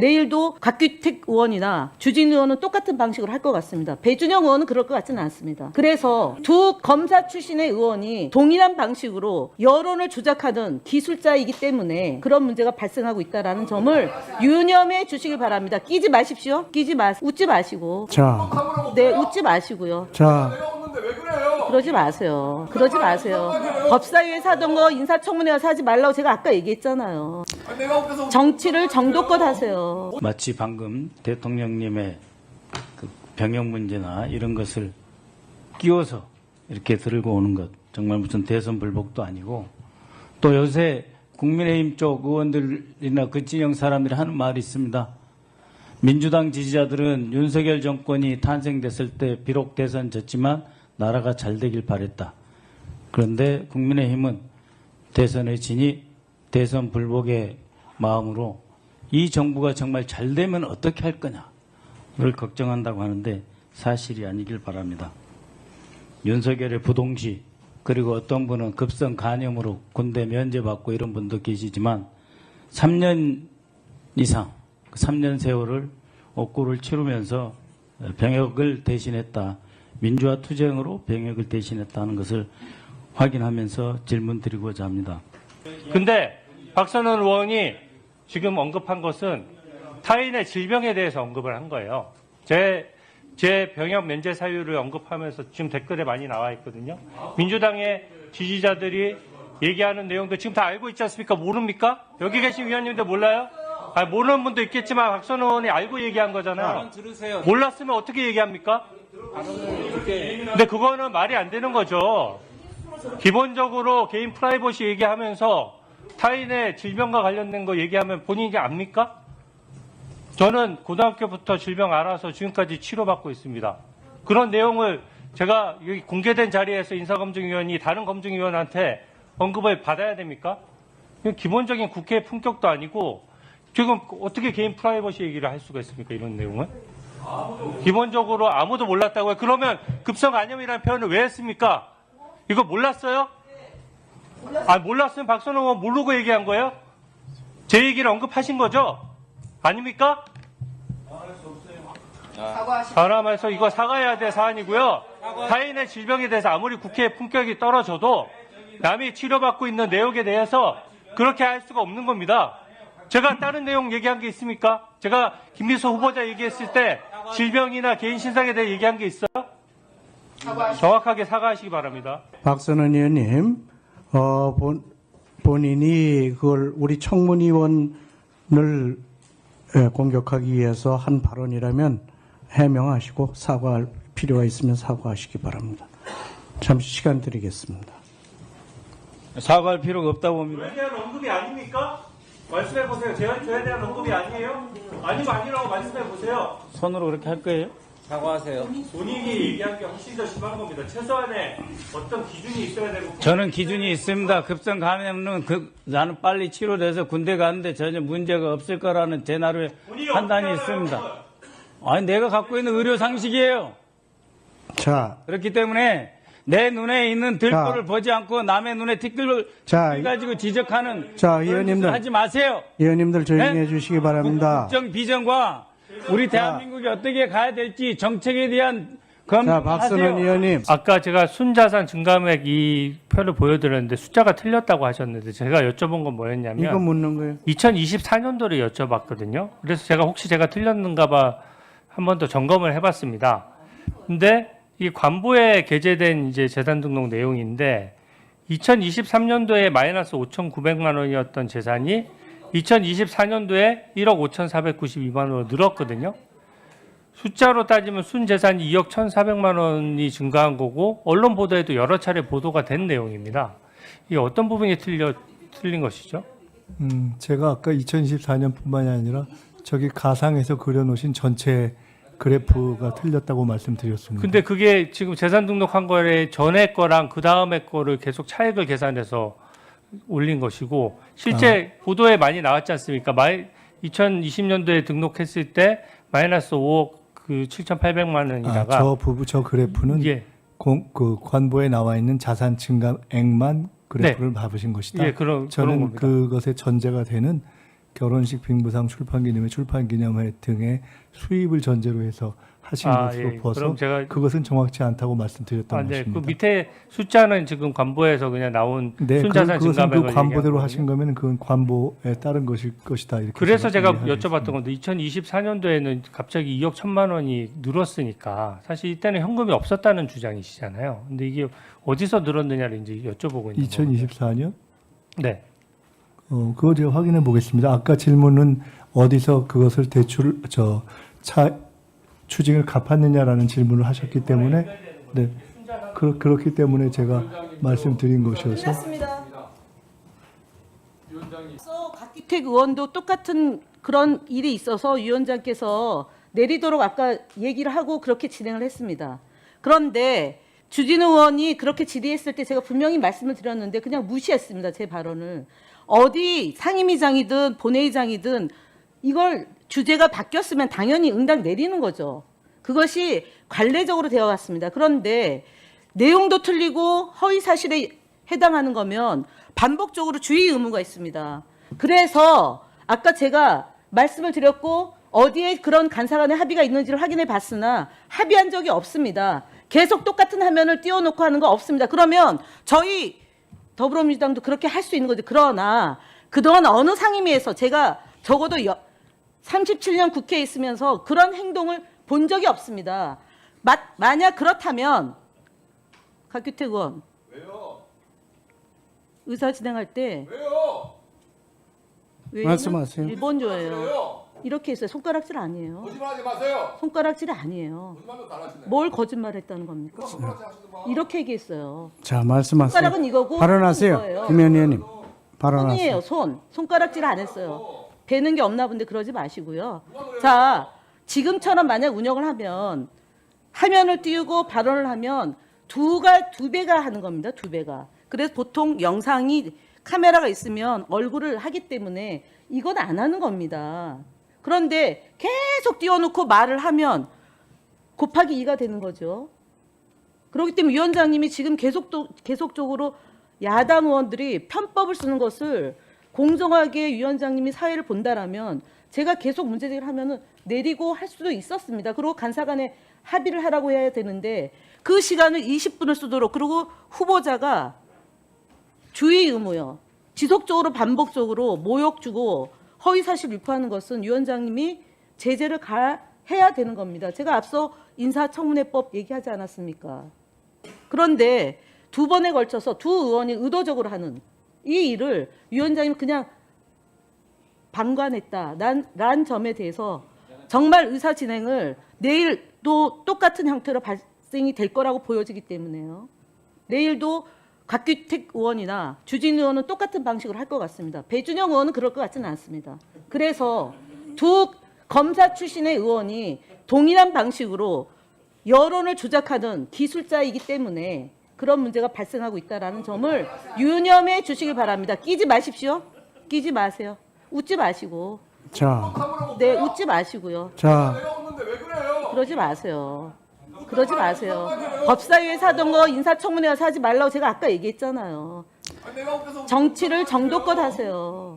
내일도 곽규택 의원이나 주진 의원은 똑같은 방식으로 할 것 같습니다. 배준영 의원은 그럴 것 같지는 않습니다. 그래서 두 검사 출신의 의원이 동일한 방식으로 여론을 조작하는 기술자이기 때문에 그런 문제가 발생하고 있다는 점을 유념해 주시길 바랍니다. 끼지 마십시오. 웃지 마시고. 자, 네, 웃지 마시고요. 자, 그러지 마세요. 그러지 마세요. 법사위에서 하던 거 인사청문회 와서 하지 말라고 제가 아까 얘기했잖아요. 정치를 정도껏 하세요. 마치 방금 대통령님의 그 병역 문제나 이런 것을 끼워서 이렇게 들고 오는 것 정말 무슨 대선 불복도 아니고 또 요새 국민의힘 쪽 의원들이나 그 진영 사람들이 하는 말이 있습니다. 민주당 지지자들은 윤석열 정권이 탄생됐을 때 비록 대선 졌지만 나라가 잘 되길 바랬다. 그런데 국민의힘은 대선에 지니 대선 불복의 마음으로 이 정부가 정말 잘 되면 어떻게 할 거냐를 걱정한다고 하는데 사실이 아니길 바랍니다. 윤석열의 부동시 그리고 어떤 분은 급성 간염으로 군대 면제받고 이런 분도 계시지만 3년 이상 3년 세월을 옥고를 치르면서 병역을 대신했다. 민주화 투쟁으로 병역을 대신했다는 것을 확인하면서 질문 드리고자 합니다. 근데 박선원 의원이 지금 언급한 것은 타인의 질병에 대해서 언급을 한 거예요. 제 병역 면제 사유를 언급하면서 지금 댓글에 많이 나와 있거든요. 민주당의 지지자들이 얘기하는 내용도 지금 다 알고 있지 않습니까? 모릅니까? 여기 계신 위원님들 몰라요? 모르는 분도 있겠지만 박선원 의원이 알고 얘기한 거잖아요. 몰랐으면 어떻게 얘기합니까? 근데 그거는 말이 안 되는 거죠. 기본적으로 개인 프라이버시 얘기하면서 타인의 질병과 관련된 거 얘기하면 본인이 압니까? 저는 고등학교부터 질병 알아서 지금까지 치료받고 있습니다. 그런 내용을 제가 여기 공개된 자리에서 인사검증위원이 다른 검증위원한테 언급을 받아야 됩니까? 이건 기본적인 국회의 품격도 아니고 지금 어떻게 개인 프라이버시 얘기를 할 수가 있습니까? 이런 내용은? 기본적으로 아무도 몰랐다고요. 그러면 급성 간염이라는 표현을 왜 했습니까? 이거 몰랐어요? 몰랐으면 박선호 의원 모르고 얘기한 거예요? 제 얘기를 언급하신 거죠? 아닙니까? 사람에서 이거 사과해야 될 사안이고요. 타인의 질병에 대해서 아무리 국회의 품격이 떨어져도 남이 치료받고 있는 내용에 대해서 그렇게 할 수가 없는 겁니다. 제가 다른 내용 얘기한 게 있습니까? 제가 김미수 후보자 얘기했을 때 질병이나 개인 신상에 대해 얘기한 게 있어요? 정확하게 사과하시기 바랍니다. 박선원 의원님, 본인이 그걸 우리 청문위원을 공격하기 위해서 한 발언이라면 해명하시고 사과할 필요가 있으면 사과하시기 바랍니다. 잠시 시간 드리겠습니다. 사과할 필요가 없다고 봅니다. 저에 대한 언급이 아닙니까? 말씀해 보세요. 저에 대한 언급이 아니에요? 아니면 아니라고 말씀해 보세요. 손으로 그렇게 할 거예요? 사과하세요. 본인이 얘기한 게 훨씬 더 심한 겁니다. 최소한의 어떤 기준이 있어야 되고. 저는 기준이 있습니다. 급성 감염은 나는 빨리 치료돼서 군대 가는데 전혀 문제가 없을 거라는 제 나름의 판단이 있습니다. 아니 내가 갖고 있는 의료 상식이에요. 자, 그렇기 때문에 내 눈에 있는 들보를 보지 않고 남의 눈에 티끌을 가지고 지적하는 의원님들 하지 마세요. 의원님들 조용히 해주시기 바랍니다. 국정 비전과 우리 대한민국이 어떻게 가야 될지 정책에 대한 자, 박선원 검증하세요. 의원님. 아까 제가 순자산 증감액 이 표를 보여드렸는데 숫자가 틀렸다고 하셨는데 제가 여쭤본 건 뭐였냐면 이거 묻는 거예요. 2024년도를 여쭤봤거든요. 그래서 제가 혹시 제가 틀렸는가 봐 한 번 더 점검을 해봤습니다. 근데 이 관보에 게재된 이제 재산 등록 내용인데 2023년도에 마이너스 5,900만 원이었던 재산이 2024년도에 1억 5,492만 원으로 늘었거든요. 숫자로 따지면 순재산이 2억 1,400만 원이 증가한 거고 언론 보도에도 여러 차례 보도가 된 내용입니다. 이게 어떤 부분이 틀린 것이죠? 제가 아까 2024년뿐만이 아니라 저기 가상에서 그려놓으신 전체 그래프가 틀렸다고 말씀드렸습니다. 근데 그게 지금 재산 등록한 거에 전에 거랑 그 다음에 거를 계속 차액을 계산해서 올린 것이고 실제 보도에 많이 나왔지 않습니까? 2020년도에 등록했을 때 마이너스 5억 7,800만 원이다가 저 그래프는 예. 그 관보에 나와 있는 자산 증감액만 그래프를 봐보신 것이다. 예, 그런 저는 겁니다. 그것의 전제가 되는 결혼식 빙부상 출판기념회 출판기념회 등의 수입을 전제로 해서 하신 것으로 예. 봐서 그럼 제가 그것은 정확치 않다고 말씀드렸던 네. 것입니다. 그 밑에 숫자는 지금 관보에서 그냥 나온 네, 순자산 그것은 증가액을 그 관보대로 얘기한 하신 거면 그건 관보에 따른 것일 것이다. 이렇게 그래서 제가 이해하겠습니다. 여쭤봤던 건데 2024년도에는 갑자기 2억 1천만 원이 늘었으니까 사실 이때는 현금이 없었다는 주장이시잖아요. 근데 이게 어디서 늘었느냐를 이제 여쭤보고 있는 거예요. 2024년? 네. 그거 제가 확인해 보겠습니다. 아까 질문은 어디서 그것을 추징을 갚았느냐라는 질문을 하셨기 때문에 네. 그렇기 때문에 제가 말씀드린 것이어서 끝났습니다. 박기택 의원도 똑같은 그런 일이 있어서 위원장께서 내리도록 아까 얘기를 하고 그렇게 진행을 했습니다. 그런데 주진우 의원이 그렇게 질의했을 때 제가 분명히 말씀을 드렸는데 그냥 무시했습니다. 제 발언을. 어디 상임위장이든 본회의장이든 이걸 주제가 바뀌었으면 당연히 응당 내리는 거죠. 그것이 관례적으로 되어 왔습니다. 그런데 내용도 틀리고 허위 사실에 해당하는 거면 반복적으로 주의 의무가 있습니다. 그래서 아까 제가 말씀을 드렸고 어디에 그런 간사간의 합의가 있는지를 확인해 봤으나 합의한 적이 없습니다. 계속 똑같은 화면을 띄워놓고 하는 거 없습니다. 그러면 저희 더불어민주당도 그렇게 할 수 있는 거죠. 그러나 그동안 어느 상임위에서 제가 적어도 37년 국회에 있으면서 그런 행동을 본 적이 없습니다. 만약 그렇다면 박규택 의원 왜요? 의사 진행할 때 왜요? 왜요? 말씀하세요. 일본조예요. 왜요? 이렇게 했어요. 손가락질 아니에요. 거짓말하지 마세요. 손가락질 아니에요. 거짓말도 잘하시네. 뭘 거짓말했다는 겁니까? 손가락질 하시더만. 이렇게 얘기했어요. 자, 말씀하세요. 손가락은 이거고 발언하세요. 손은 이거예요. 김현 의원님. 발언하세요. 손이에요. 손가락질 안 했어요. 되는 게 없나 본데 그러지 마시고요. 자, 지금처럼 만약 운영을 하면 화면을 띄우고 발언을 하면 두 배가 하는 겁니다. 두 배가. 그래서 보통 영상이 카메라가 있으면 얼굴을 하기 때문에 이건 안 하는 겁니다. 그런데 계속 띄워놓고 말을 하면 곱하기 2가 되는 거죠. 그렇기 때문에 위원장님이 지금 계속적으로 야당 의원들이 편법을 쓰는 것을 공정하게 위원장님이 사회를 본다라면 제가 계속 문제제기를 하면은 내리고 할 수도 있었습니다. 그리고 간사간에 합의를 하라고 해야 되는데 그 시간을 20분을 쓰도록 그리고 후보자가 주의 의무요. 지속적으로 반복적으로 모욕 주고 허위 사실 유포하는 것은 위원장님이 제재를 가해야 되는 겁니다. 제가 앞서 인사청문회법 얘기하지 않았습니까? 그런데 두 번에 걸쳐서 두 의원이 의도적으로 하는 이 일을 위원장님이 그냥 방관했다라는 점에 대해서 정말 의사 진행을 내일도 똑같은 형태로 발생이 될 거라고 보여지기 때문에요. 내일도 박규택 의원이나 주진우 의원은 똑같은 방식으로 할 것 같습니다. 배준영 의원은 그럴 것 같지는 않습니다. 그래서 두 검사 출신의 의원이 동일한 방식으로 여론을 조작하는 기술자이기 때문에 그런 문제가 발생하고 있다는 점을 유념해 주시기 바랍니다. 끼지 마십시오. 끼지 마세요. 웃지 마시고. 자, 네, 웃지 마시고요. 자, 내가 없는데 왜 그래요? 그러지 마세요. 그러지 마세요. 법사위에서 하던 거 인사청문회 가서 하지 말라고 제가 아까 얘기했잖아요. 아니, 내가 없어서 정치를 정도껏 하세요.